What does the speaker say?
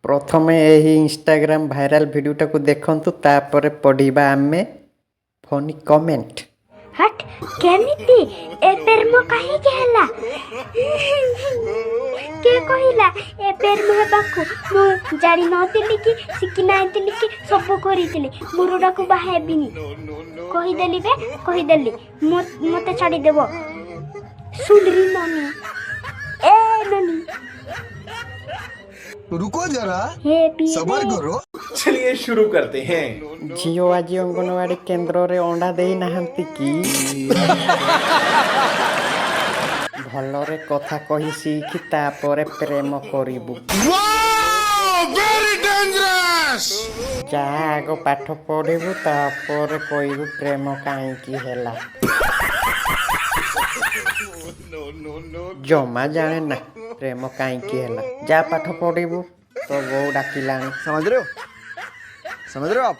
प्रथमे यही Instagram viral भिडियोटा को देखंतु तापर पढ़िबा आमे फनी कमेंट। हट केमिति ए पेरमो काहे केहला के कहिला ए पेरमो हेबाकू मु जानि नथिली कि सिकी नाइतिली कि सब करितिली मुरुडा को बाहेबिनी कहि देली मते छाडी देबो सुंदरी ननी ए ननी रुको जरा हे सबर करो। चलिए शुरू करते हैं। झियो आज अंगनवाड़ी केन्द्र रे अंडा देई नाहंती कि भलरे कथा कहि सीखि तापरे प्रेम करिबु। जा आग पाठ पढ़िबु तापरे कहिबु प्रेम काईकी हेला। जमा जाने ना प्रेम काईकी हेला। जा पाठ पढ़िबु तो गौ डाकिलानी। समझ रहे हो आप?